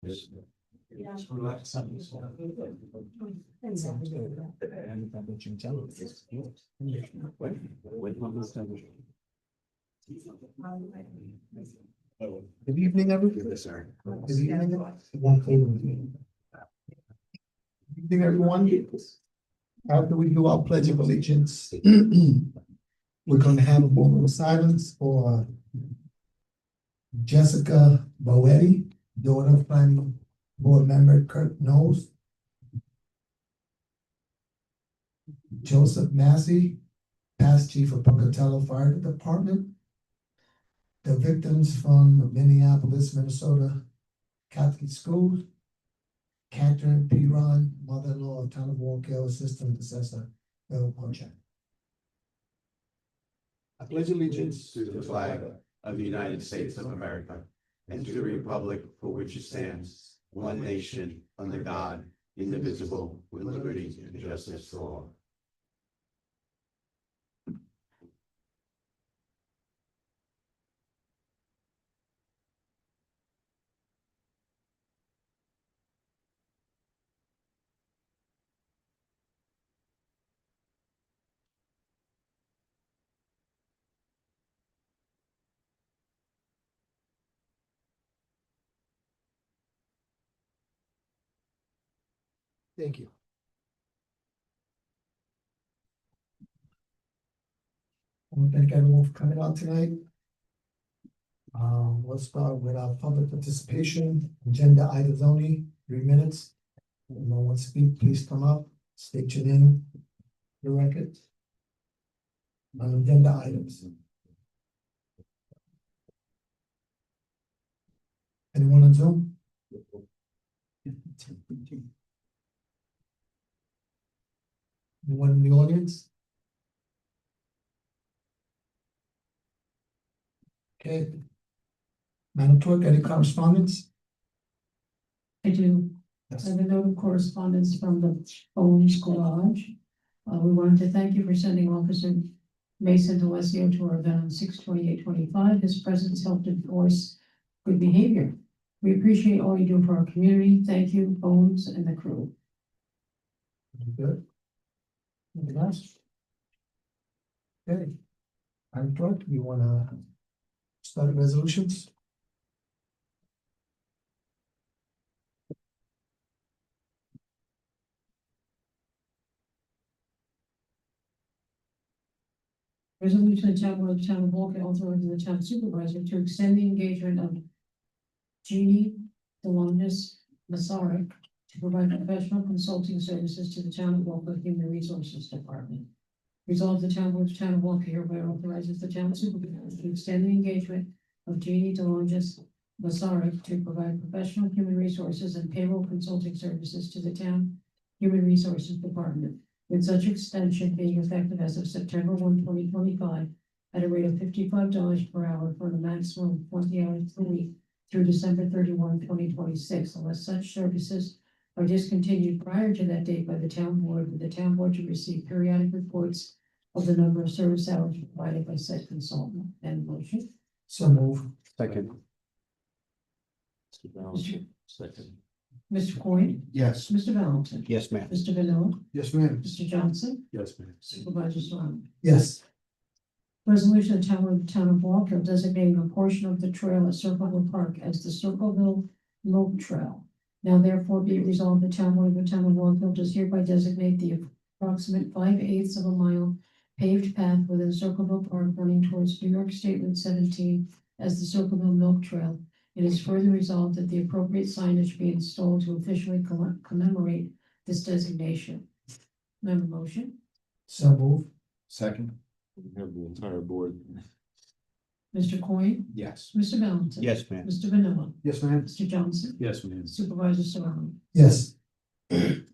Good evening, everyone. Good evening. Good evening, everyone. After we do our pledge of allegiance, we're going to have a moment of silence for Jessica Bowetti, daughter of planning board member Kurt Knowles. Joseph Massey, past chief of Pocatello Fire Department. The victims from Minneapolis, Minnesota Catholic Schools. Catherine Piron, mother-in-law of Town of Walk Hill, assistant assessor, Bill Ponchak. I pledge allegiance to the flag of the United States of America and to the republic for which it stands, one nation, under God, indivisible, with liberty and justice for all. Thank you. I want to thank everyone for coming out tonight. Let's start with our public participation, agenda items only, 3 minutes. If no one wants to speak, please come up, state your name, your record. On agenda items. Anyone on Zoom? Anyone in the audience? Okay. Madam Clerk, any correspondence? I do. Yes. I have a note of correspondence from the Owens Garage. We wanted to thank you for sending Officer Mason D'Alessio to our event on 6/28/25. His presence helped enforce good behavior. We appreciate all you do for our community. Thank you, Owens and the crew. Good. Anything else? Okay. Madam Clerk, you wanna start resolutions? Resolution of the Town of Walker authorizing the town supervisor to extend the engagement of Jeannie Delonus Masaryk to provide professional consulting services to the Town of Walker Human Resources Department. Resolve the town of Walker hereby authorizes the town supervisor to extend the engagement of Jeannie Delonus Masaryk to provide professional human resources and payroll consulting services to the town Human Resources Department, with such extension being effective as of September 1, 2025, at a rate of $55 per hour for a maximum of 20 hours per week through December 31, 2026, unless such services are discontinued prior to that date by the town board, with the town board to receive periodic reports of the number of service hours provided by said consultant. And motion. So move. Second. Second. Mr. Coyne, Yes. Mr. Valentin, Yes, ma'am. Mr. Vanilla, Yes, ma'am. Mr. Johnson, Yes, ma'am. Supervisor Serrano. Yes. Resolution of Town of Walker designating a portion of the trail at Circleville Park as the Circleville Milk Trail. Now therefore be it resolved, the town board of the Town of Walker does hereby designate the approximate 5/8 of a mile paved path within Circleville Park running towards New York State Route 17 as the Circleville Milk Trail. It is further resolved that the appropriate signage be installed to officially commemorate this designation. May I have a motion? So move. Second. We have the entire board. Mr. Coyne, Yes. Mr. Valentin. Yes, ma'am. Mr. Vanilla, Yes, ma'am. Mr. Johnson, Yes, ma'am. Supervisor Serrano. Yes.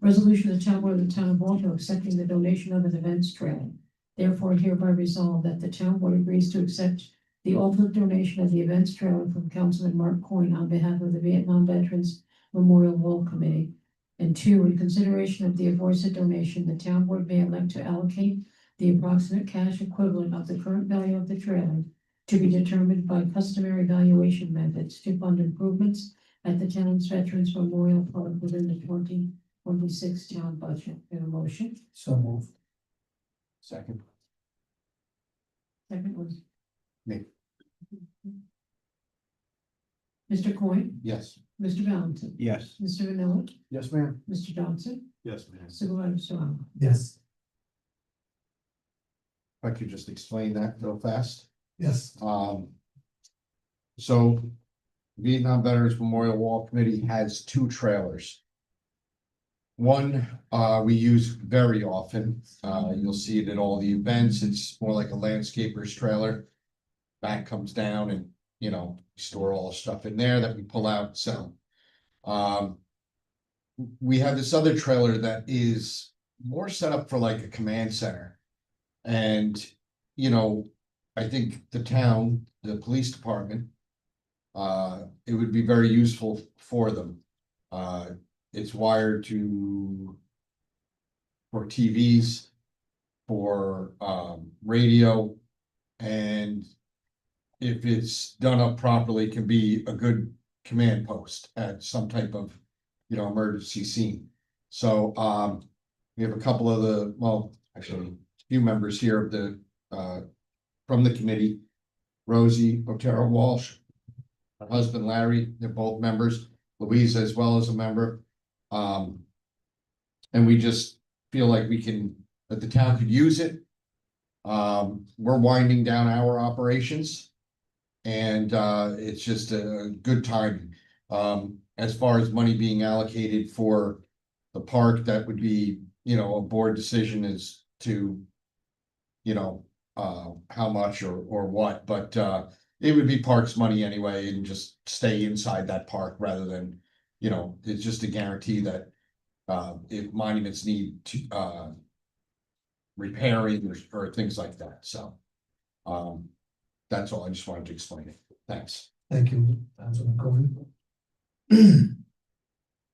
Resolution of the town board of the Town of Walker accepting the donation of an events trailer. Therefore hereby resolved that the town board agrees to accept the ultimate donation of the events trailer from Councilman Mark Coyne on behalf of the Vietnam Veterans Memorial Wall Committee. And 2, in consideration of the aforesaid donation, the town board may elect to allocate the approximate cash equivalent of the current value of the trailer to be determined by customary valuation methods to fund improvements at the town's Veterans Memorial Park within the 2026 town budget. In a motion, So moved. Second. second was. Me. Mr. Coyne, Yes. Mr. Valentin, Yes. Mr. Vanilla, Yes, ma'am. Mr. Johnson, Yes, ma'am. Supervisor Serrano. Yes. If I could just explain that real fast. Yes. So Vietnam Veterans Memorial Wall Committee has two trailers. One, we use very often. You'll see it at all the events. It's more like a landscaper's trailer. Back comes down and, you know, store all the stuff in there that we pull out and sell. We have this other trailer that is more set up for like a command center. And, you know, I think the town, the police department, it would be very useful for them. It's wired for TVs, for radio, and if it's done up properly, can be a good command post at some type of, you know, emergency scene. So we have a couple of actually a few members here of the from the committee. Rosie Otero Walsh, her husband Larry, they're both members. Louisa as well as a member. And we just feel like that the town could use it. We're winding down our operations. And it's just a good timing. As far as money being allocated for the park, that would be, you know, a board decision as to, you know, how much or what, but it would be parks money anyway and just stay inside that park rather than, you know, it's just a guarantee that if monuments need to repairing or things like that. So that's all. I just wanted to explain it. Thanks. Thank you, Councilman Cohen.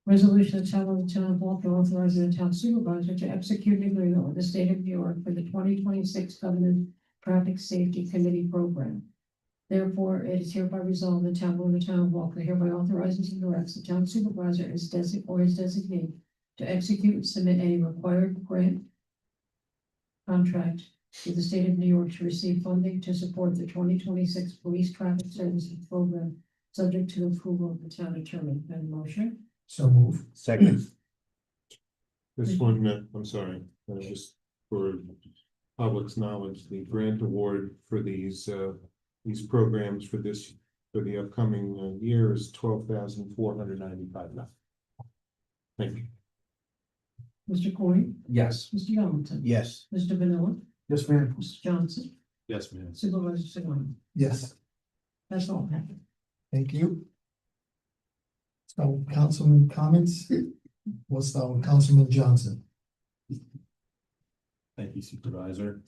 Resolution of Town of Walker authorizing the town supervisor to execute an agreement with the state of New York for the 2026 Government Traffic Safety Committee Program. Therefore, it is hereby resolved the town of Walker hereby authorizes and directs the town supervisor his designee to execute and submit any required grant contract to the state of New York to receive funding to support the 2026 Police Traffic Services Program, subject to approval of the town attorney. And motion. So moved. Second. This one, I'm sorry, just for public's knowledge, the grant award for these programs for the upcoming year is $12,495. Thank you. Mr. Coyne, Yes. Mr. Valentin. Yes. Mr. Vanilla, Yes, ma'am. Mr. Johnson, Yes, ma'am. Supervisor Serrano. Yes, That's all I have. thank you. So councilman comments? We'll start with Councilman Johnson. Thank you, Supervisor.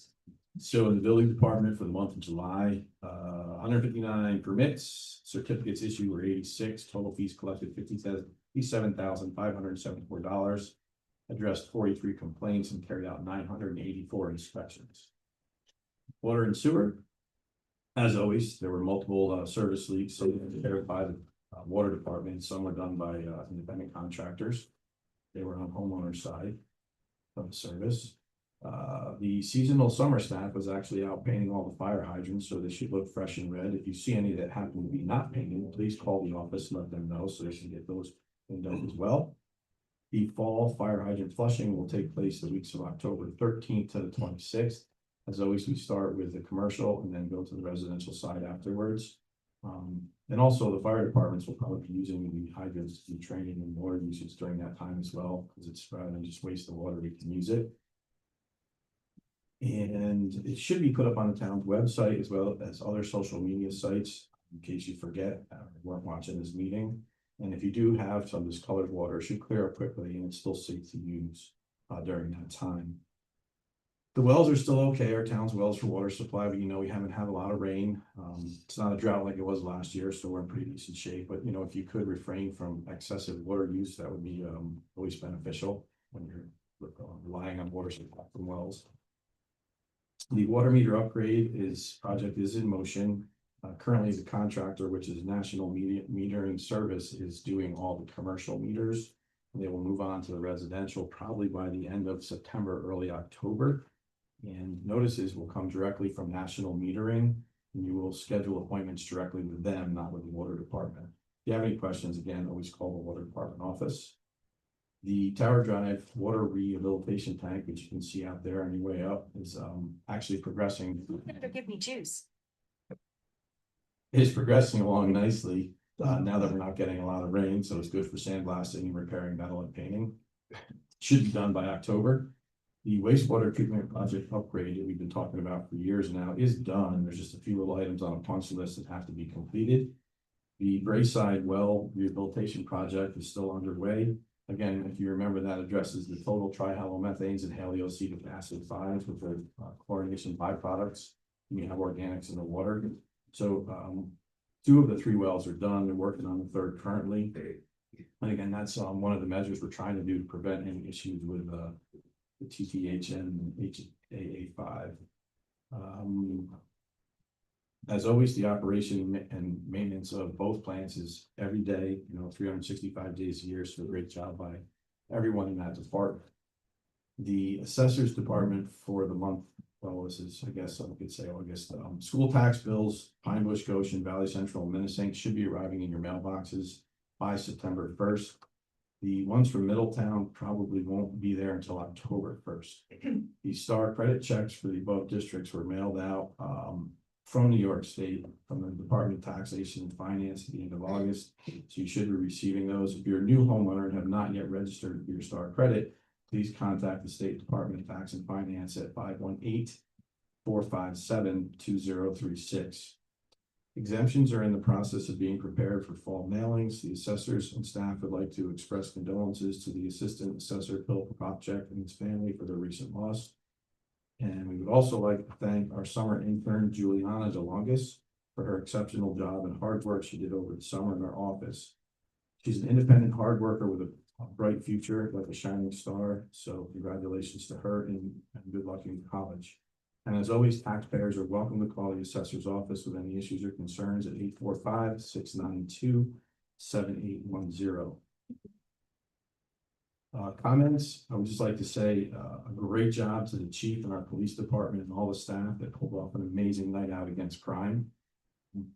So in the building department for the month of July, 159 permits, certificates issued were 86, total fees collected $57,574, addressed 43 complaints and carried out 984 inspections. Water and sewer, as always, there were multiple service leaks, some repaired by the water department, some were done by independent contractors. They were on homeowner side of the service. The seasonal summer staff was actually out painting all the fire hydrants, so they should look fresh and red. If you see any that happen to be not painted, please call the office and let them know so they can get those cleaned up as well. The fall fire hydrant flushing will take place the weeks of October 13th to the 26th. As always, we start with the commercial and then go to the residential side afterwards. And also the fire departments will probably be using the hydrants to do training and water usage during that time as well, because it's rather than just waste the water, we can use it. And it should be put up on the town's website as well as other social media sites, in case you forget, weren't watching this meeting. And if you do have some discolored water, it should clear up quickly and it's still safe to use during that time. The wells are still okay, our town's wells for water supply, but you know, we haven't had a lot of rain. It's not a drought like it was last year, so we're in pretty decent shape. But you know, if you could refrain from excessive water use, that would be always beneficial when you're relying on water supply from wells. The water meter upgrade project is in motion. Currently, the contractor, which is National Metering Service, is doing all the commercial meters. They will move on to the residential probably by the end of September, early October. And notices will come directly from National Metering, and you will schedule appointments directly with them, not with the water department. If you have any questions, again, always call the water department office. The Tower Drive water rehabilitation tank, which you can see out there on your way up, is actually progressing. Better give me juice. Is progressing along nicely, now that we're not getting a lot of rain, so it's good for sandblasting and repairing metal and painting. Should be done by October. The wastewater treatment project upgrade that we've been talking about for years now is done. There's just a few little items on a punch list that have to be completed. The Braeside well rehabilitation project is still underway. Again, if you remember, that addresses the total trihalomethanes and haloacetic acid fines with the chlorination byproducts. We have organics in the water. So 2 of the 3 wells are done. They're working on the 3rd currently. And again, that's one of the measures we're trying to do to prevent any issues with the TTHN and HAA5. As always, the operation and maintenance of both plants is every day, 365 days a year. So a great job by everyone in that department. The assessors department for the month, well, this is, I guess I could say August, school tax bills, Pine Bush, Goshen, Valley Central, and Minnesink should be arriving in your mailboxes by September 1st. The ones from Middletown probably won't be there until October 1st. The star credit checks for the above districts were mailed out from New York State, from the Department of Taxation and Finance at the end of August. So you should be receiving those. If you're a new homeowner and have not yet registered for your star credit, please contact the State Department of Tax and Finance at 518-457-2036. Exemptions are in the process of being prepared for fall mailings. The assessors and staff would like to express condolences to the Assistant Assessor Philip Popchek and his family for their recent loss. And we would also like to thank our summer intern, Juliana DeLongis, for her exceptional job and hard work she did over the summer in our office. She's an independent hard worker with a bright future, like a shining star. So congratulations to her and good luck in college. And as always, taxpayers are welcome to call the assessor's office with any issues or concerns at 845-692-7810. Comments, I would just like to say a great job to the chief and our police department and all the staff that pulled off an amazing night out against crime.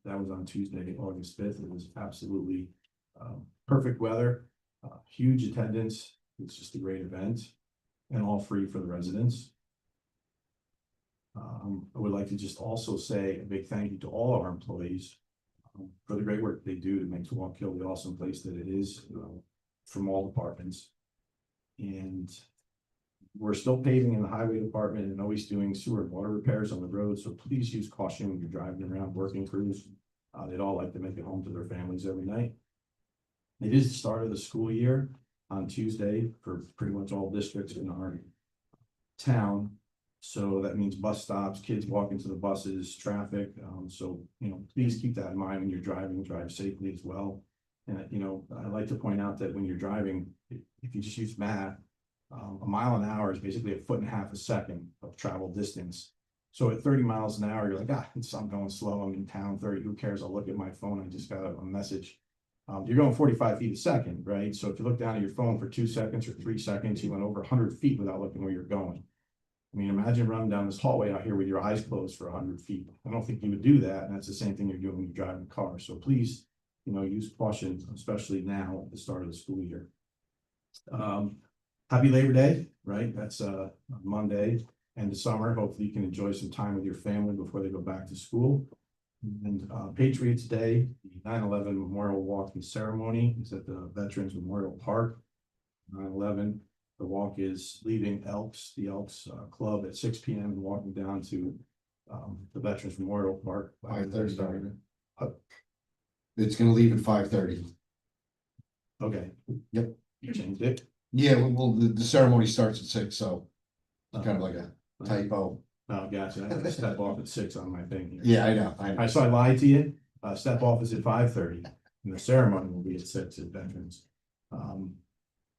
That was on Tuesday, August 5th. It was absolutely perfect weather, huge attendance. It's just a great event and all free for the residents. I would like to just also say a big thank you to all our employees for the great work they do to make Wallkill the awesome place that it is, from all departments. And we're still paving in the highway department and always doing sewer and water repairs on the road. So please use caution when you're driving around working crews. They'd all like to make it home to their families every night. It is the start of the school year on Tuesday for pretty much all districts in our town. So that means bus stops, kids walking to the buses, traffic. So, please keep that in mind when you're driving, drive safely as well. And, I like to point out that when you're driving, if you just use math, a mile an hour is basically 1.5 feet a second of travel distance. So at 30 miles an hour, you're like, I'm going slow. I'm in town 30. Who cares? I'll look at my phone. I just got a message. You're going 45 feet a second, right? So if you look down at your phone for 2 seconds or 3 seconds, you went over 100 feet without looking where you're going. I mean, imagine running down this hallway out here with your eyes closed for 100 feet. I don't think you would do that. And that's the same thing you're doing when you're driving a car. So please, use caution, especially now at the start of the school year. Happy Labor Day, right? That's Monday and the summer. Hopefully you can enjoy some time with your family before they go back to school. And Patriots Day, the 9/11 Memorial Walking Ceremony is at the Veterans Memorial Park. 9/11. The walk is leaving the Elks Club at 6 p.m. and walking down to the Veterans Memorial Park. 5:30. It's gonna leave at 5:30. Okay. Yep. You changed it? Yeah, well, the ceremony starts at 6, so kind of like a typo. Oh, gotcha. I have to step off at 6 on my thing here. Yeah, I know. So I lied to you. Step off is at 5:30 and the ceremony will be at 6 at Veterans.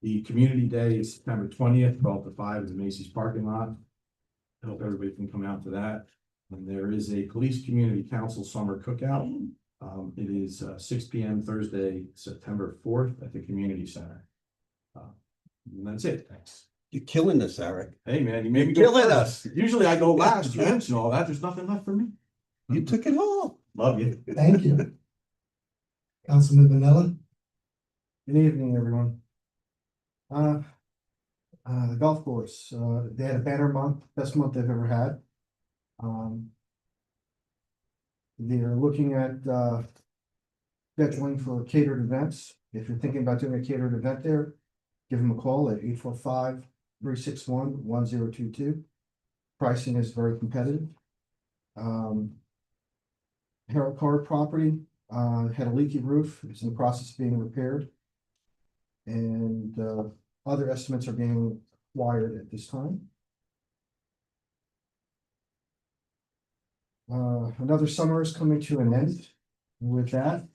The community day is September 20th, 12 to 5 in the Macy's parking lot. I hope everybody can come out to that. And there is a police community council summer cookout. It is 6 p.m. Thursday, September 4th at the community center. And that's it. Thanks. You're killing us, Eric. Hey, man, you made me You're go killing first. Usually I go last. You mention all that. There's nothing left for me. You took it all. Love you. Thank you. Councilman Vanilla? Good evening, everyone. The golf course, they had a banner month, best month they've ever had. They're looking at, scheduling for catered events. If you're thinking about doing a catered event there, give them a call at 845-361-1022. Pricing is very competitive. Harold Carr property, had a leaky roof. It's in the process of being repaired. And, other estimates are being acquired at this time. Another summer is coming to an end. With that,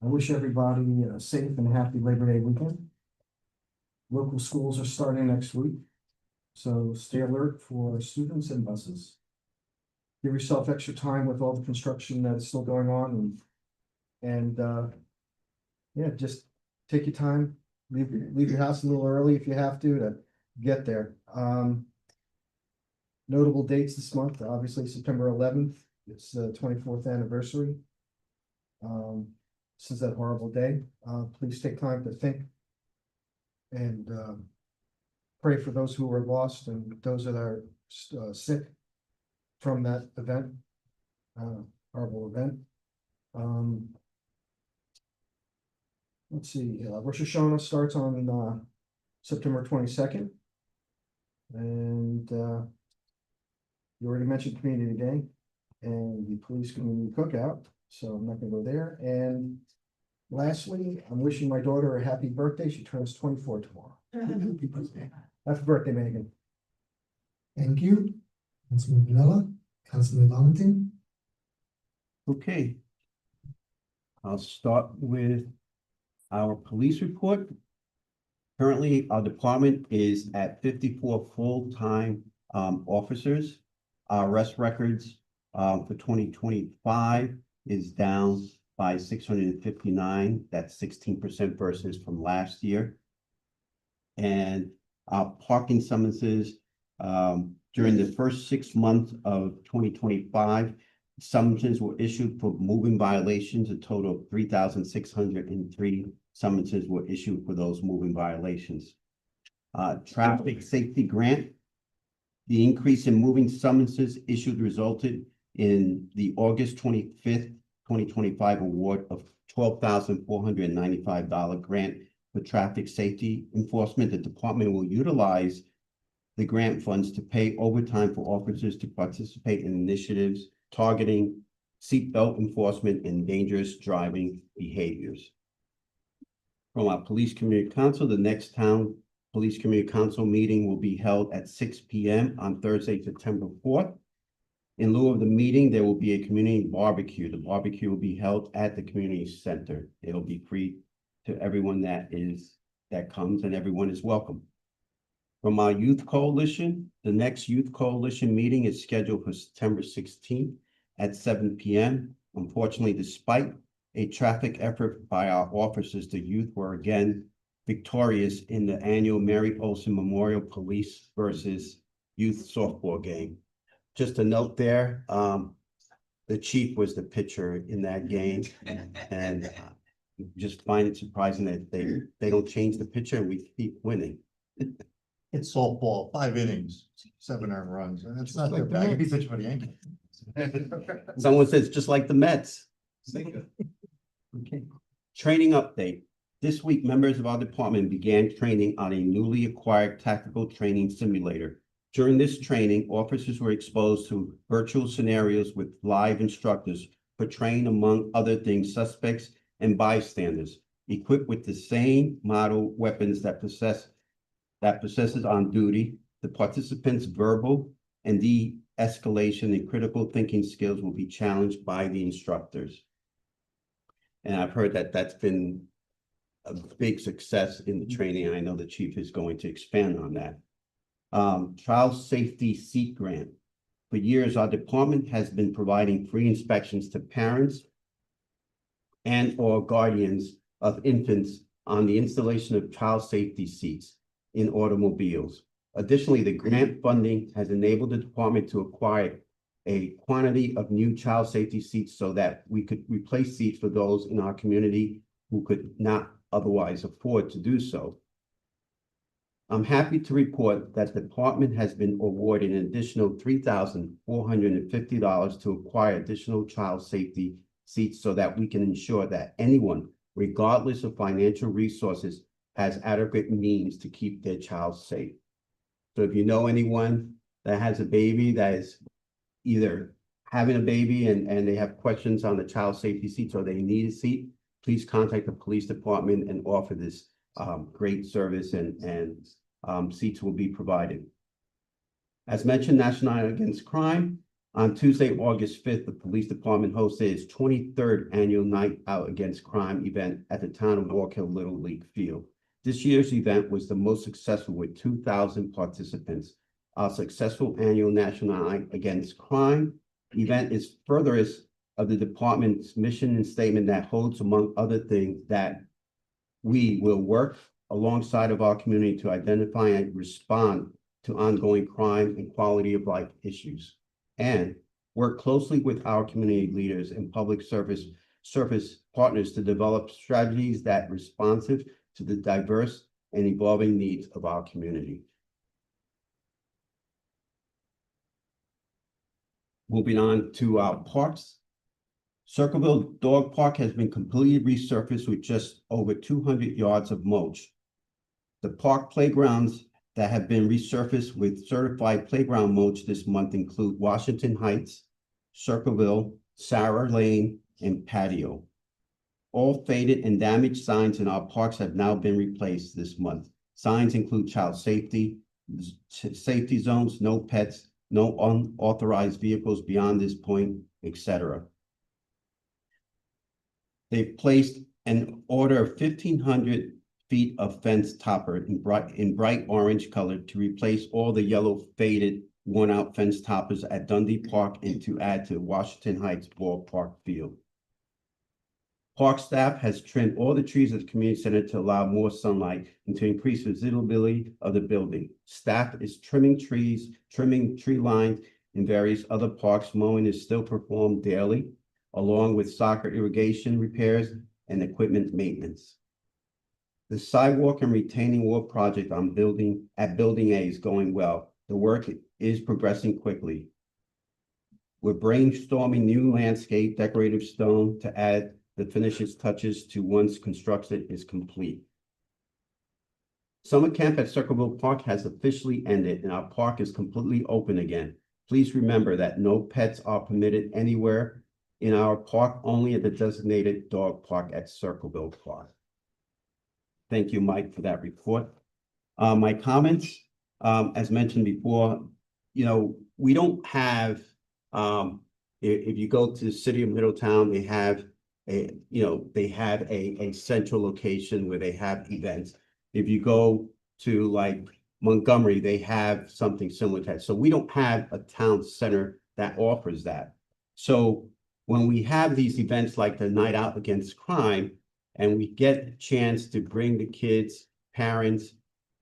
I wish everybody a safe and happy Labor Day weekend. Local schools are starting next week, so stay alert for students and buses. Give yourself extra time with all the construction that's still going on and yeah, just take your time. Leave your house a little early if you have to get there. Notable dates this month, obviously September 11th, it's the 24th anniversary. Since that horrible day, please take time to think and pray for those who were lost and those that are sick from that event, horrible event. Let's see, Rosh Hashanah starts on September 22nd. And you already mentioned Community Day and the police community cookout, so I'm not gonna go there. And lastly, I'm wishing my daughter a happy birthday. She turns 24 tomorrow. Happy birthday, Megan. Thank you. Councilman Vanilla, Councilman Valentin? Okay. I'll start with our police report. Currently, our department is at 54 full-time officers. Our arrest records for 2025 is down by 659. That's 16% versus from last year. And our parking summonses during the first 6 months of 2025, summonses were issued for moving violations. A total of 3,603 summonses were issued for those moving violations. Traffic safety grant. The increase in moving summonses issued resulted in the August 25th, 2025 award of $12,495 grant for traffic safety enforcement. The department will utilize the grant funds to pay overtime for officers to participate in initiatives targeting seatbelt enforcement and dangerous driving behaviors. From our Police Community Council, the next town Police Community Council meeting will be held at 6 p.m. on Thursday, September 4th. In lieu of the meeting, there will be a community barbecue. The barbecue will be held at the community center. It'll be free to everyone that comes, and everyone is welcome. From our Youth Coalition, the next Youth Coalition meeting is scheduled for September 16th at 7 p.m. Unfortunately, despite a traffic effort by our officers, the youth were again victorious in the annual Mary Olson Memorial Police versus Youth softball game. Just a note there, the chief was the pitcher in that game, and just find it surprising that they don't change the pitcher and we keep winning. It's softball, 5 innings, 7 earned runs, and it's not Like that the bad. He Mets. pitched for the Yankees. Someone says just like the Mets. Okay. Training update. This week, members of our department began training on a newly acquired tactical training simulator. During this training, officers were exposed to virtual scenarios with live instructors portraying, among other things, suspects and bystanders, equipped with the same model weapons that possesses on duty. The participants' verbal and de-escalation and critical thinking skills will be challenged by the instructors. And I've heard that that's been a big success in the training, and I know the chief is going to expand on that. Child safety seat grant. For years, our department has been providing free inspections to parents and or guardians of infants on the installation of child safety seats in automobiles. Additionally, the grant funding has enabled the department to acquire a quantity of new child safety seats so that we could replace seats for those in our community who could not otherwise afford to do so. I'm happy to report that the department has been awarded an additional $3,450 to acquire additional child safety seats so that we can ensure that anyone, regardless of financial resources, has adequate means to keep their child safe. So if you know anyone that has a baby that is either having a baby and they have questions on the child safety seats or they need a seat, please contact the police department and offer this great service, and seats will be provided. As mentioned, National Night Against Crime. On Tuesday, August 5th, the police department hosted its 23rd annual Night Out Against Crime event at the town of Walk Hill Little League Field. This year's event was the most successful with 2,000 participants. Our successful annual National Night Against Crime event is furtherance of the department's mission and statement that holds, among other things, that we will work alongside of our community to identify and respond to ongoing crime and quality of life issues, and work closely with our community leaders and public service partners to develop strategies that are responsive to the diverse and evolving needs of our community. Moving on to our parks. Circleville Dog Park has been completely resurfaced with just over 200 yards of mulch. The park playgrounds that have been resurfaced with certified playground mulch this month include Washington Heights, Circleville, Sarah Lane, and Patio. All faded and damaged signs in our parks have now been replaced this month. Signs include child safety, safety zones, no pets, no unauthorized vehicles beyond this point, etc. They've placed an order of 1,500 feet of fence topper in bright orange color to replace all the yellow faded worn out fence toppers at Dundee Park and to add to Washington Heights Ballpark Field. Park staff has trimmed all the trees at the community center to allow more sunlight and to increase visibility of the building. Staff is trimming trees, trimming tree lines in various other parks. Mowing is still performed daily, along with soccer irrigation repairs and equipment maintenance. The sidewalk and retaining wall project on Building A is going well. The work is progressing quickly. We're brainstorming new landscape decorative stone to add the finishes touches to once construction is complete. Summer camp at Circleville Park has officially ended and our park is completely open again. Please remember that no pets are permitted anywhere in our park, only at the designated dog park at Circleville Park. Thank you, Mike, for that report. My comments, as mentioned before, we don't have, if you go to the city of Middletown, they have a central location where they have events. If you go to like Montgomery, they have something similar to that. So we don't have a town center that offers that. So when we have these events like the Night Out Against Crime, and we get a chance to bring the kids, parents,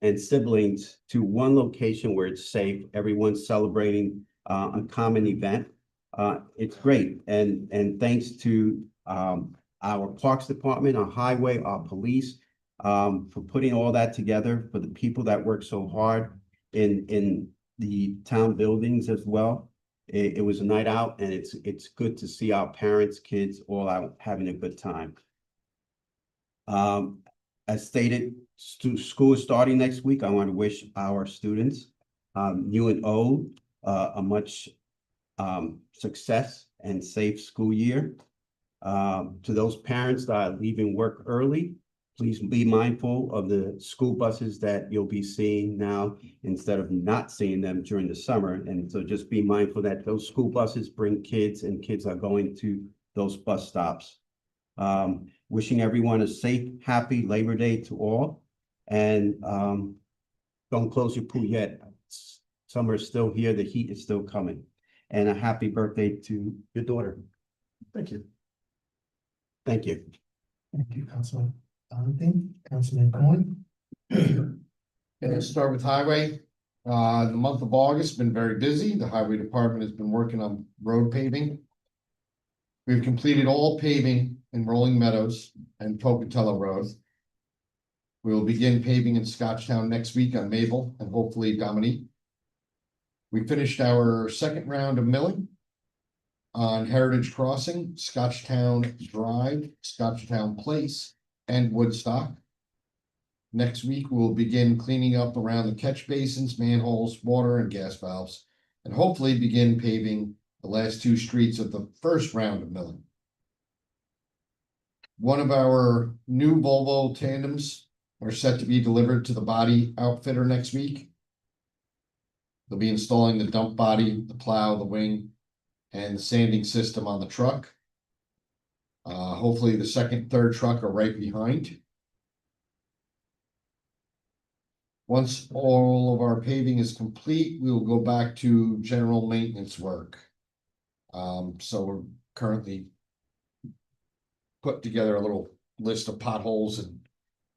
and siblings to one location where it's safe, everyone's celebrating a common event, it's great. And thanks to our Parks Department, our Highway, our police, for putting all that together, for the people that work so hard in the town buildings as well. It was a night out, and it's good to see our parents, kids all out having a good time. As stated, school is starting next week. I want to wish our students, new and old, a much success and safe school year. To those parents that are leaving work early, please be mindful of the school buses that you'll be seeing now instead of not seeing them during the summer. And so just be mindful that those school buses bring kids and kids are going to those bus stops. Wishing everyone a safe, happy Labor Day to all. And don't close your pool yet. Summer is still here. The heat is still coming. and a happy birthday to your daughter. Thank you. Thank you. Thank you, Councilman Valentine, Councilman Cohen. And let's start with highway. The month of August been very busy. The highway department has been working on road paving. We've completed all paving in Rolling Meadows and Pocatello Road. We will begin paving in Scotchtown next week on Maple and hopefully Dominique. We finished our second round of milling on Heritage Crossing, Scotchtown Drive, Scotchtown Place, and Woodstock. Next week, we'll begin cleaning up around the catch basins, manholes, water, and gas valves, and hopefully begin paving the last two streets of the first round of milling. One of our new Volvo tandems are set to be delivered to the body outfitter next week. They'll be installing the dump body, the plow, the wing, and the sanding system on the truck. Hopefully the second, third truck are right behind. Once all of our paving is complete, we will go back to general maintenance work. So we're currently put together a little list of potholes and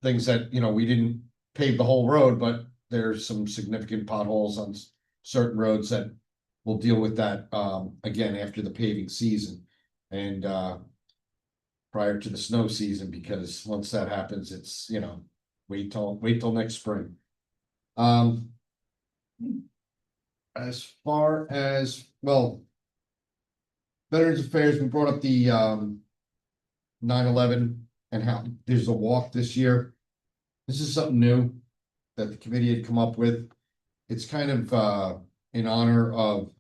things that, you know, we didn't pave the whole road, but there's some significant potholes on certain roads that we'll deal with that, again, after the paving season and, prior to the snow season, because once that happens, it's, you know, wait till next spring. As far as, well, Veterans Affairs, we brought up the 9/11 and how there's a walk this year. This is something new that the committee had come up with. It's kind of in honor of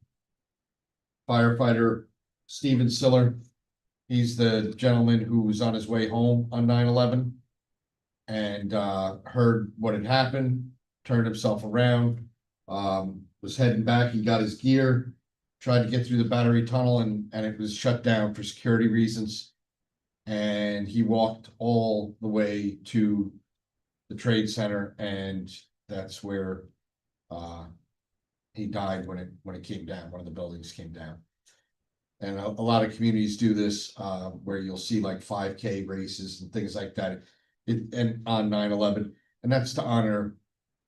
firefighter Steven Siller. He's the gentleman who was on his way home on 9/11 and heard what had happened, turned himself around, was heading back. He got his gear, tried to get through the Battery Tunnel, and it was shut down for security reasons. And he walked all the way to the Trade Center, and that's where he died when it came down. One of the buildings came down. And a lot of communities do this, where you'll see like 5K races and things like that. And on 9/11, and that's to honor,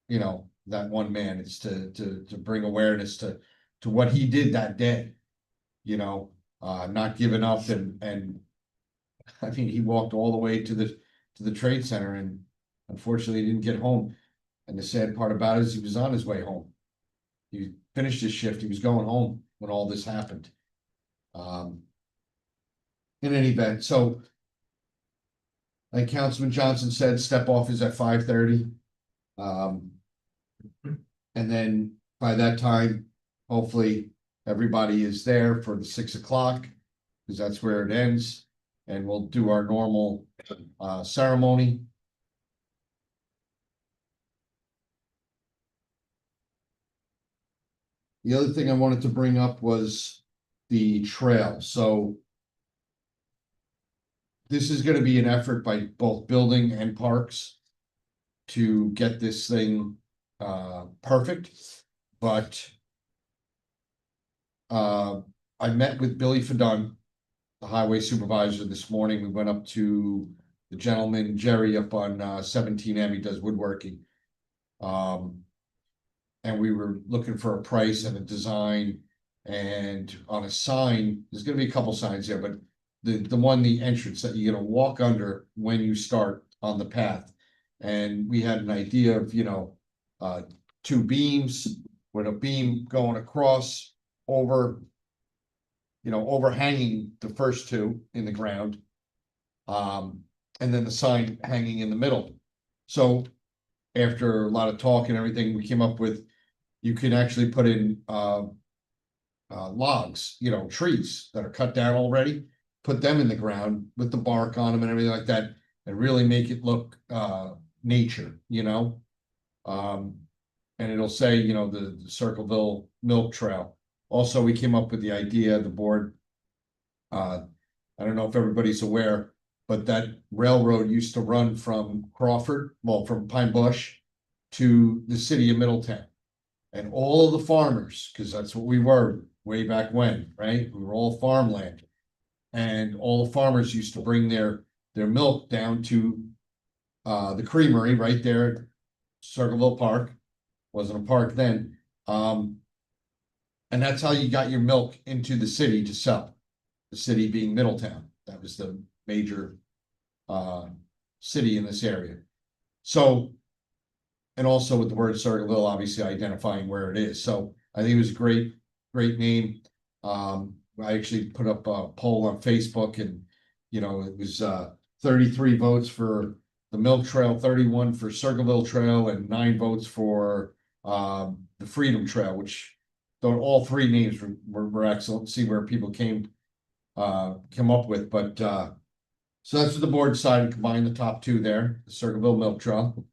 you know, that one man. It's to bring awareness to what he did that day, you know, not giving up and I mean, he walked all the way to the Trade Center and unfortunately he didn't get home. And the sad part about it is he was on his way home. He finished his shift. He was going home when all this happened. In any event, so like Councilman Johnson said, step off is at 5:30. And then by that time, hopefully everybody is there for the 6 o'clock, because that's where it ends. And we'll do our normal ceremony. The other thing I wanted to bring up was the trail. So this is going to be an effort by both building and parks to get this thing perfect. But I met with Billy Fadun, the highway supervisor, this morning. We went up to the gentleman, Jerry, up on 17M. He does woodworking. And we were looking for a price and a design and on a sign. There's going to be a couple signs there, but the entrance that you're going to walk under when you start on the path. And we had an idea of, you know, 2 beams with a beam going across over, you know, overhanging the first 2 in the ground. And then the sign hanging in the middle. So after a lot of talk and everything, we came up with, you can actually put in logs, you know, trees that are cut down already, put them in the ground with the bark on them and everything like that, and really make it look nature, you know. And it'll say, you know, the Circleville Milk Trail. Also, we came up with the idea, the board, I don't know if everybody's aware, but that railroad used to run from Crawford, well, from Pine Bush to the city of Middletown. And all of the farmers, because that's what we were way back when, right? We were all farmland. And all the farmers used to bring their milk down to the creamery right there at Circleville Park. Wasn't a park then. And that's how you got your milk into the city to sell. The city being Middletown. That was the major city in this area. So, and also with the word Circleville, obviously identifying where it is. So I think it was a great name. I actually put up a poll on Facebook, and you know, it was 33 votes for the Milk Trail, 31 for Circleville Trail, and 9 votes for the Freedom Trail, which all 3 names were excellent. See where people came up with, but so that's what the board decided, combine the top 2 there, the Circleville Milk Trail.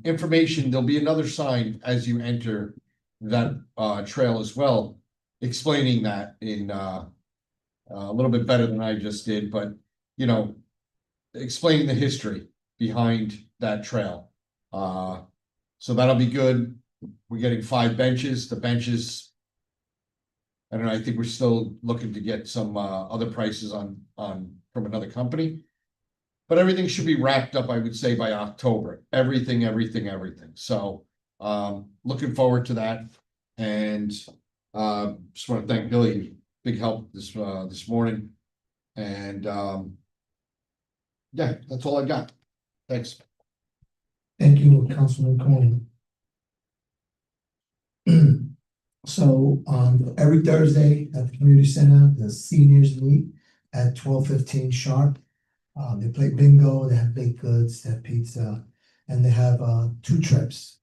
Information, there'll be another sign as you enter that trail as well, explaining that in a little bit better than I just did, but you know, explaining the history behind that trail. So that'll be good. We're getting 5 benches. The benches, I don't know, I think we're still looking to get some other prices on from another company. But everything should be wrapped up, I would say, by October. Everything. So looking forward to that. And just want to thank Billy, big help this morning. And yeah, that's all I got. Thanks. Thank you, Councilman Cohen. So every Thursday at the community center, the seniors meet at 12:15 sharp. They play bingo, they have baked goods, they have pizza, and they have 2 trips.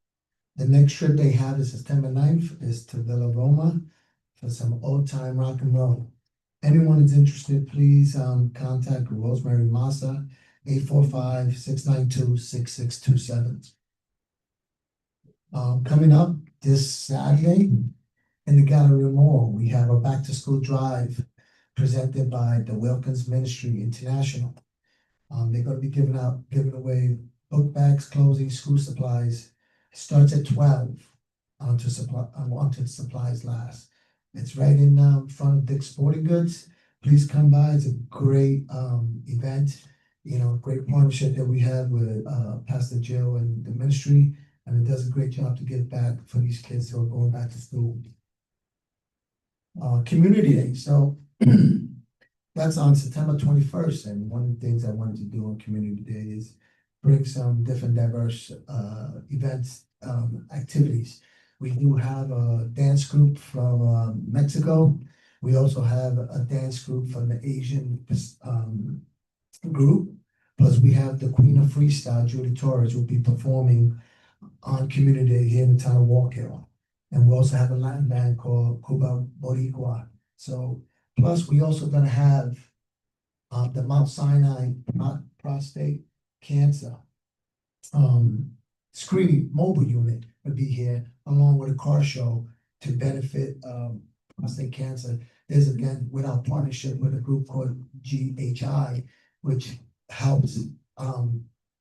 The next trip they have is September 9th, is to Villa Roma for some old time rock and roll. Anyone is interested, please contact Rosemary Massa, 845-692-6627. Coming up this Saturday in the Gallery Mall, we have a back to school drive presented by the Wilkins Ministry International. They're going to be giving away book bags, clothing, school supplies. It starts at 12 until supplies last. It's right in front of Dick's Sporting Goods. Please come by. It's a great event. You know, great partnership that we have with Pastor Jill and the ministry, and it does a great job to give back for these kids who are going back to school. Community Day. So that's on September 21st, and one of the things I wanted to do on Community Day is bring some different diverse events, activities. We do have a dance group from Mexico. We also have a dance group from the Asian group. Plus we have the Queen of Freestyle, Judy Torres, will be performing on Community Day here in the town of Walk Hill. And we also have a Latin band called Cuba Boricua. So plus, we also gonna have the Mount Sinai prostate cancer screening mobile unit will be here along with a car show to benefit prostate cancer. There's again with our partnership with a group called GHI, which helps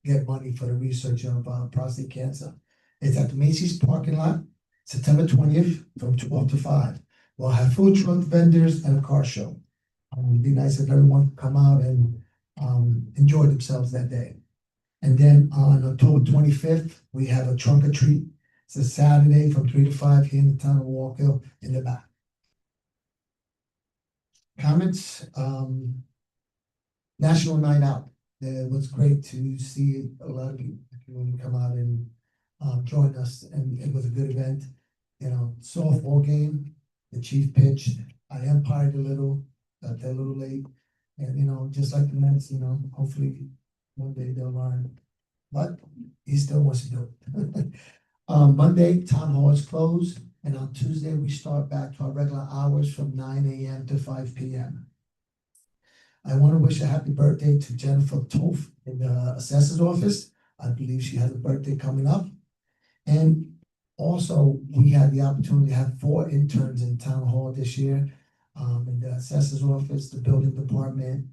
get money for the research of prostate cancer. It's at the Macy's parking lot, September 20th from 12 to 5. We'll have food truck vendors and a car show. It'd be nice if everyone could come out and enjoy themselves that day. And then on October 25th, we have a trunk or treat. It's a Saturday from 3 to 5 here in the town of Walk Hill in the back. Comments? National Night Out. It was great to see a lot of you come out and join us, and it was a good event. You know, softball game. The Chief pitched. I umpired a little, got there a little late. And, you know, just like the Mets, you know, hopefully one day they'll learn. But he still wants to do it. Monday, town hall is closed. And on Tuesday, we start back to our regular hours from 9 a.m. to 5 p.m. I want to wish a happy birthday to Jennifer Toth in the assessor's office. I believe she has a birthday coming up. And also, we had the opportunity to have 4 interns in town hall this year, in the assessor's office, the building department,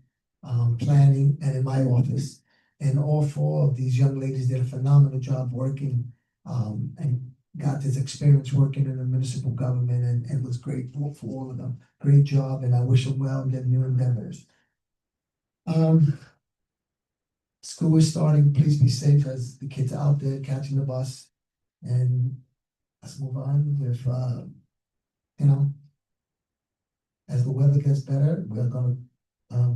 planning, and in my office. And all 4 of these young ladies did a phenomenal job working and got this experience working in the municipal government and was grateful for all of them. Great job, and I wish them well in their new endeavors. School is starting, please be safe as the kids are out there catching the bus. And let's move on with, as the weather gets better, we're gonna,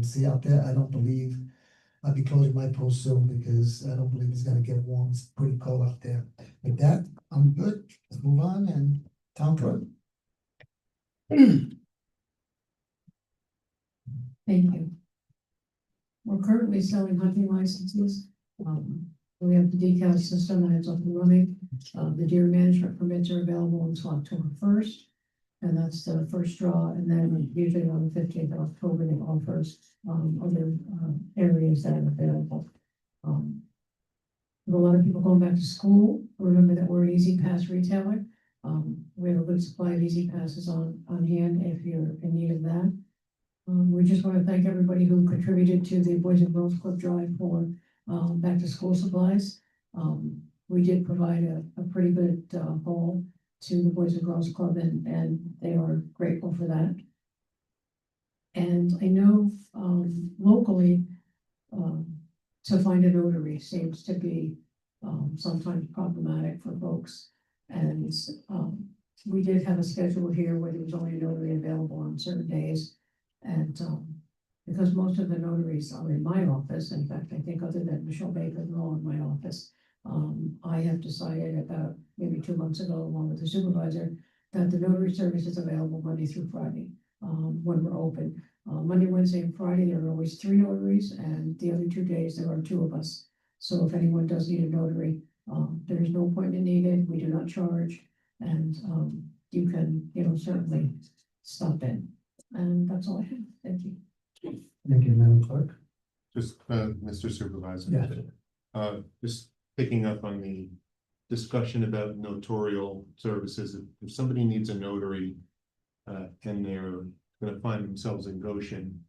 see out there. I don't believe I'll be closing my post soon because I don't believe it's gonna get warm. It's pretty cold out there. With that, I'm good. Let's move on and town clerk. Thank you. We're currently selling hunting licenses. We have the decal system that is up and running. The deer management permits are available until October 1st. And that's the first draw, and then usually on the 15th of October, they offer other areas that are available. With a lot of people going back to school, remember that we're an Easy Pass retailer. We have a good supply of Easy Passes on hand if you're in need of that. We just want to thank everybody who contributed to the Boys and Girls Club drive for back to school supplies. We did provide a pretty good haul to the Boys and Girls Club, and they are grateful for that. And I know locally, to find a notary seems to be sometimes problematic for folks. And we did have a schedule here where there was only a notary available on certain days. And because most of the notaries are in my office, in fact, I think other than Michelle Baker, they're all in my office. I have decided about maybe 2 months ago, along with the supervisor, that the notary service is available Monday through Friday, when we're open. Monday, Wednesday, and Friday, there are always 3 notaries, and the other 2 days, there are 2 of us. So if anyone does need a notary, there is no appointment needed, we do not charge, and you can, certainly stop in. And that's all I have. Thank you. Thank you, Madam Clerk. Just, Mr. Supervisor. Yeah. Just picking up on the discussion about notarial services, if somebody needs a notary, and they're gonna find themselves in Goshen,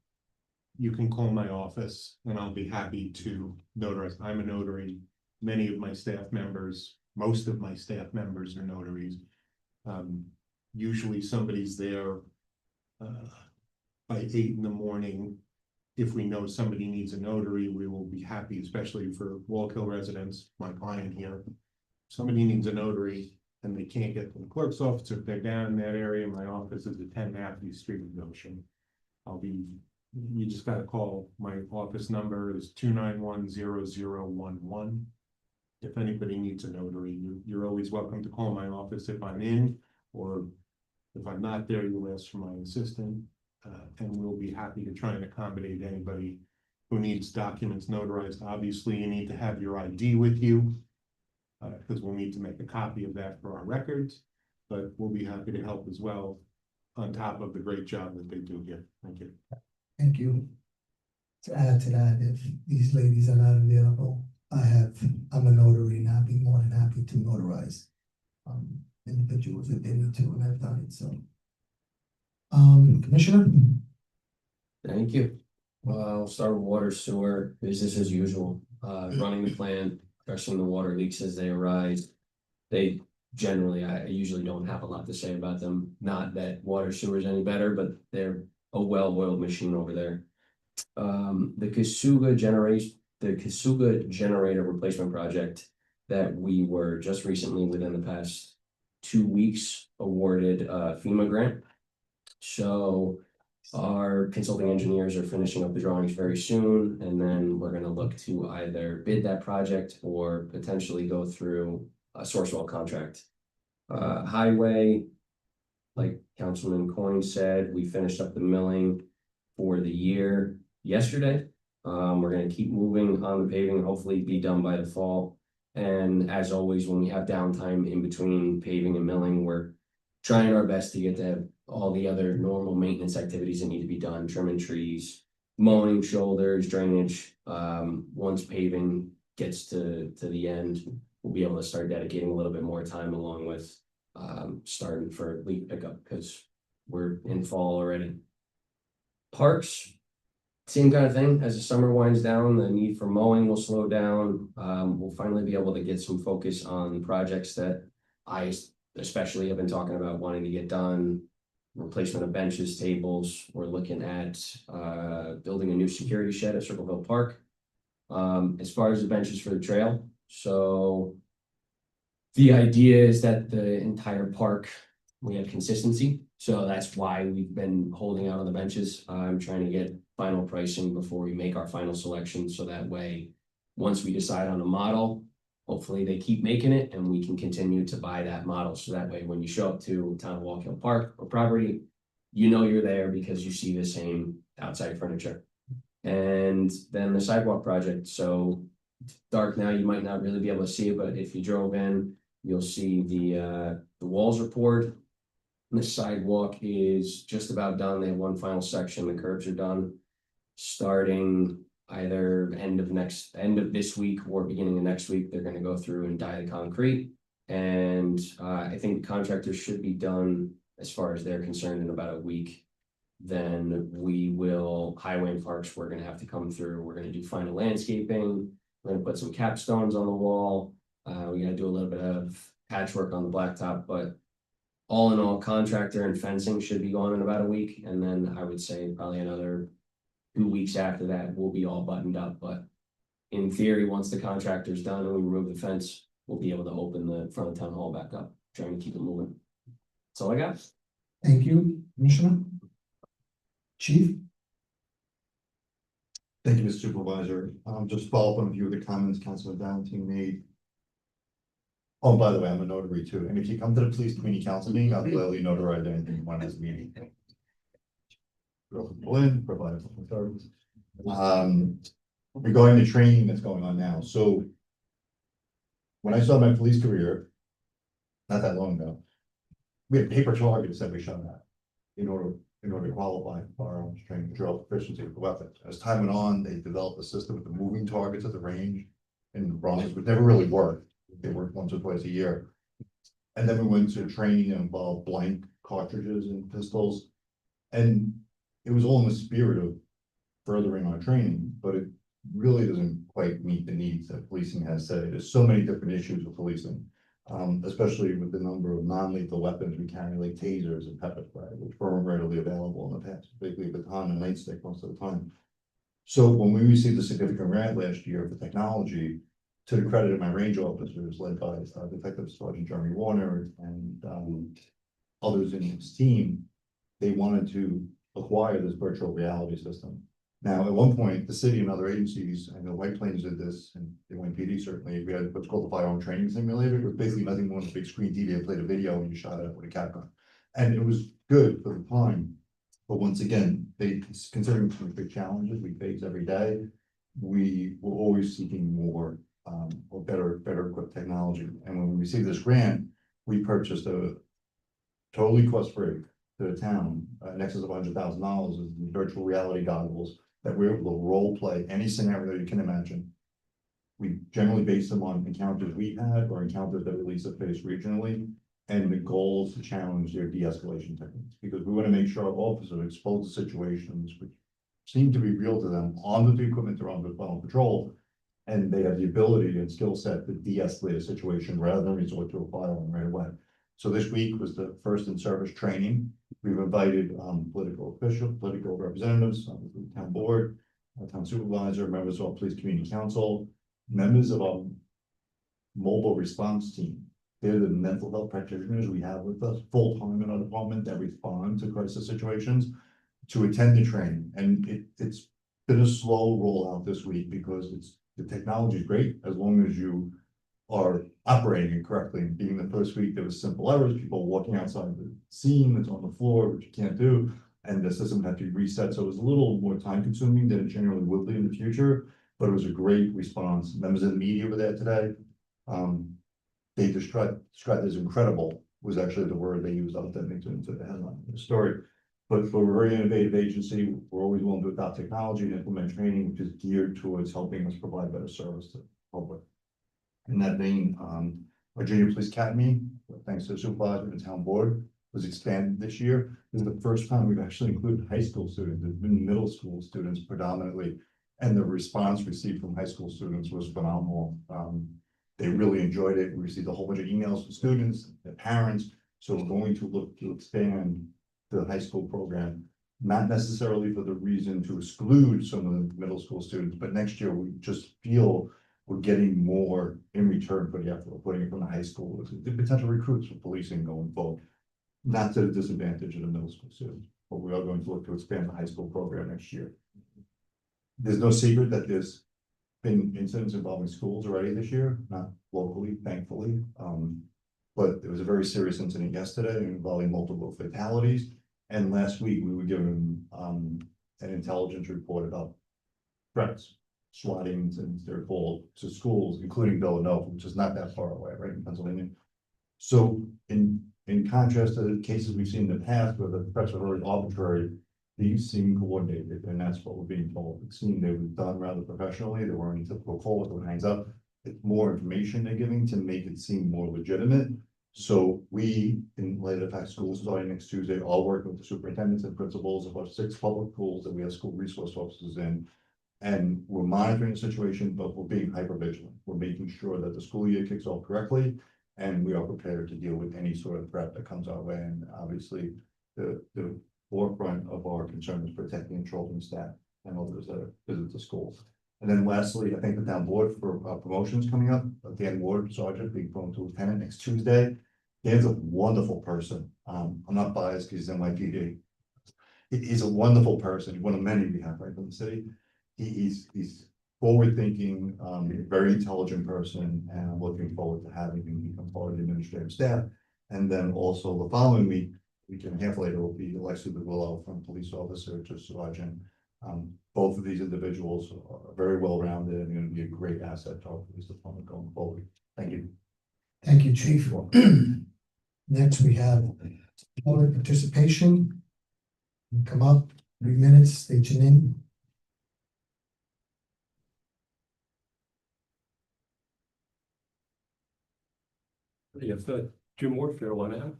you can call my office and I'll be happy to notarize. I'm a notary. Many of my staff members, most of my staff members are notaries. Usually somebody's there by 8 in the morning. If we know somebody needs a notary, we will be happy, especially for Wallkill residents, my client here. Somebody needs a notary and they can't get to the clerk's office, if they're down in that area, my office is at 10 Matthew Street in Goshen. You just gotta call, my office number is 291-0011. If anybody needs a notary, you're always welcome to call my office if I'm in, or if I'm not there, you'll ask for my assistant. And we'll be happy to try and accommodate anybody who needs documents notarized. Obviously, you need to have your ID with you, because we'll need to make a copy of that for our records, but we'll be happy to help as well, on top of the great job that they do here. Thank you. Thank you. To add to that, if these ladies are not available, I'm a notary and I'd be more than happy to notarize individuals if they need to, and I've done it, so. Commissioner? Thank you. I'll start with water sewer, business as usual, running the plant, addressing the water leaks as they arise. I usually don't have a lot to say about them. Not that water sewer is any better, but they're a well-oiled machine over there. The Kasuga generator replacement project that we were just recently, within the past 2 weeks, awarded a FEMA grant. So our consulting engineers are finishing up the drawings very soon, and then we're going to look to either bid that project or potentially go through a Sourcewell contract. Highway, like Councilman Coyne said, we finished up the milling for the year yesterday. We're going to keep moving on the paving and hopefully be done by the fall. And as always, when we have downtime in between paving and milling, we're trying our best to get to all the other normal maintenance activities that need to be done, trimming trees, mowing shoulders, drainage. Once paving gets to the end, we'll be able to start dedicating a little bit more time, along with starting for leaf pickup, because we're in fall already. Parks, same kind of thing. As the summer winds down, the need for mowing will slow down. We'll finally be able to get some focus on projects that I especially have been talking about wanting to get done. Replacement of benches, tables, we're looking at building a new security shed at Circleville Park. As far as the benches for the trail, so. The idea is that the entire park, we have consistency, so that's why we've been holding out on the benches. I'm trying to get final pricing before we make our final selection, so that way. Once we decide on a model, hopefully they keep making it and we can continue to buy that model, so that way when you show up to Town of Walk Hill Park or property. You know you're there because you see the same outside furniture. And then the sidewalk project, so it's dark now, you might not really be able to see it, but if you drove in. You'll see the walls are poured. The sidewalk is just about done. They have one final section. The curbs are done. Starting either end of this week or beginning of next week, they're gonna go through and dye the concrete. And I think the contractors should be done as far as they're concerned in about a week. Then we will, highway and parks, we're gonna have to come through. We're gonna do final landscaping. We're gonna put some capstones on the wall. We gotta do a little bit of patchwork on the blacktop, but all in all, contractor and fencing should be gone in about a week, and then I would say probably another 2 weeks after that, we'll be all buttoned up, but in theory, once the contractor's done and we remove the fence, we'll be able to open the front of town hall back up, trying to keep it moving. That's all I got. Thank you, Commissioner. Chief? Thank you, Mr. Supervisor. Just follow up on a few of the comments Councilman Valentine made. Oh, by the way, I'm a notary too, and if you come to the police community council meeting, I'll gladly notarize anything you want as a meeting. Provide service. Regarding the training that's going on now, so. When I started my police career, not that long ago, we had paper targets that we shot at in order to qualify for firearms training, drill proficiency with the weapons. As time went on, they developed a system with the moving targets at the range in the Bronx, which never really worked. They worked once or twice a year. And then we went to training that involved blank cartridges and pistols. And it was all in the spirit of furthering our training, but it really doesn't quite meet the needs that policing has today. There's so many different issues with policing, especially with the number of non-lethal weapons we carry, like tasers and pepper spray, which weren't readily available in the past, particularly baton and nightstick most of the time. So when we received a significant grant last year for technology, to the credit of my range officers led by Detective Sergeant Jeremy Warner and others in his team, they wanted to acquire this virtual reality system. Now, at one point, the city and other agencies, I know White Plains did this, and the NYPD certainly, we had what's called the firearm training simulator. It was basically nothing more than a big screen TV that played a video and you shot it with a cap gun. And it was good for the time. But once again, considering some big challenges we face every day, we were always seeking more or better equipped technology. And when we received this grant, we purchased a totally cost-free to the town, in excess of $100,000 of virtual reality goggles that we're able to role play any scenario you can imagine. We generally base them on encounters we've had or encounters that Elisa faced regionally. And the goal is to challenge their de-escalation techniques, because we want to make sure our officers are exposed to situations which seem to be real to them on the equipment they're on with final patrol. And they have the ability and skill set to de-escalate a situation rather than resort to a firearm right away. So this week was the first in service training. We've invited political representatives, the town board, town supervisor, members of our police community council, members of our mobile response team. They're the mental health practitioners we have with us full-time in our department that respond to crisis situations to attend the training. And it's been a slow rollout this week because the technology is great as long as you are operating it correctly. Being the first week, there was simple errors, people walking outside the scene that's on the floor, which you can't do, and the system had to be reset. So it was a little more time consuming than it generally would be in the future, but it was a great response. Members of the media were there today. They described as incredible was actually the word they used out there into the headline of the story. But we're a very innovative agency. We're always willing to adopt technology and implement training, which is geared towards helping us provide better service to the public. In that vein, our junior police academy, thanks to the supervisor and the town board, was expanded this year. This is the first time we've actually included high school students. There's been middle school students predominantly, and the response received from high school students was phenomenal. They really enjoyed it. We received a whole bunch of emails from students, their parents. So we're going to look to expand the high school program, not necessarily for the reason to exclude some of the middle school students, but next year we just feel we're getting more in return for the effort we're putting from the high school, the potential recruits for policing going forward. Not to the disadvantage of the middle school students, but we are going to look to expand the high school program next year. There's no secret that there's been incidents involving schools already this year, not locally, thankfully. But there was a very serious incident yesterday involving multiple fatalities. And last week we were given an intelligence report about threats, swattings, and they're called to schools, including Villanova, which is not that far away, right, in Pennsylvania. So in contrast to the cases we've seen in the past where the threats are very arbitrary, these seem coordinated, and that's what we're being told. It seemed they were done rather professionally. There weren't any typical calls or hangs up. It's more information they're giving to make it seem more legitimate. So we, in light of the fact schools starting next Tuesday, all working with the superintendents and principals of our 6 public schools that we have school resource officers in. And we're monitoring the situation, but we're being hyper vigilant. We're making sure that the school year kicks off correctly. And we are prepared to deal with any sort of threat that comes our way. And obviously, the forefront of our concern is protecting children, staff, and others that visit the schools. And then lastly, I think the town board for promotions coming up, Dan Ward, Sergeant, being promoted to Lieutenant next Tuesday. Dan's a wonderful person. I'm not biased because he's NYPD. He's a wonderful person, one of many we have right from the city. He's forward thinking, very intelligent person, and I'm looking forward to having him become part of the administrative staff. And then also the following week and a half later, will be Alexi Willow from police officer to sergeant. Both of these individuals are very well rounded and going to be a great asset to our police department going forward. Thank you. Thank you, Chief. Next, we have public participation. Come up, 3 minutes, state your name. Yes, Jim Moore, Carolina.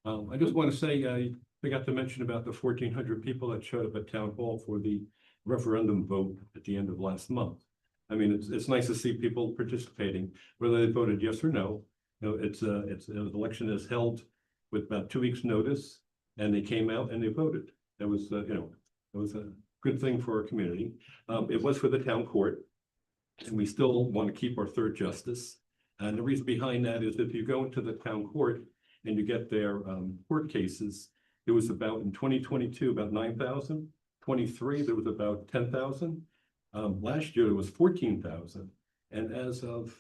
I just want to say, I forgot to mention about the 1,400 people that showed up at Town Hall for the referendum vote at the end of last month. I mean, it's nice to see people participating, whether they voted yes or no. You know, the election is held with about 2 weeks' notice, and they came out and they voted. That was, it was a good thing for our community. It was for the town court, and we still want to keep our third justice. And the reason behind that is if you go into the town court and you get their court cases, it was about in 2022, about 9,000. 23, there was about 10,000. Last year, it was 14,000. And as of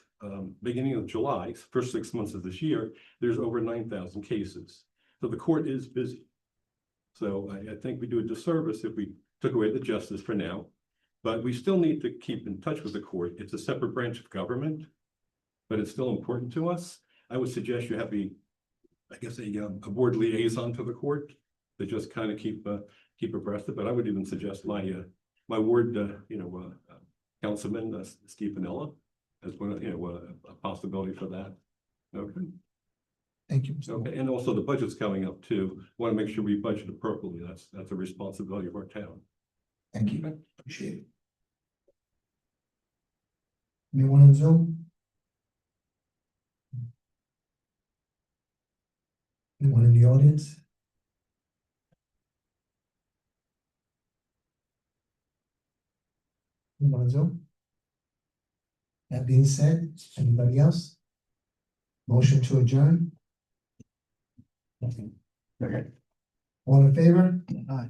beginning of July, first 6 months of this year, there's over 9,000 cases. So the court is busy. So I think we do a disservice if we took away the justice for now. But we still need to keep in touch with the court. It's a separate branch of government, but it's still important to us. I would suggest you have a board liaison to the court to just kind of keep abreast of it. But I would even suggest my ward, councilman Steve Pinella as one, a possibility for that. Okay. Thank you. Okay, and also the budget's coming up too. Want to make sure we budget appropriately. That's a responsibility of our town. Thank you. Appreciate it. Anyone on Zoom? Anyone in the audience? Anyone on Zoom? That being said, anybody else? Motion to adjourn? Okay. All in favor? Aye.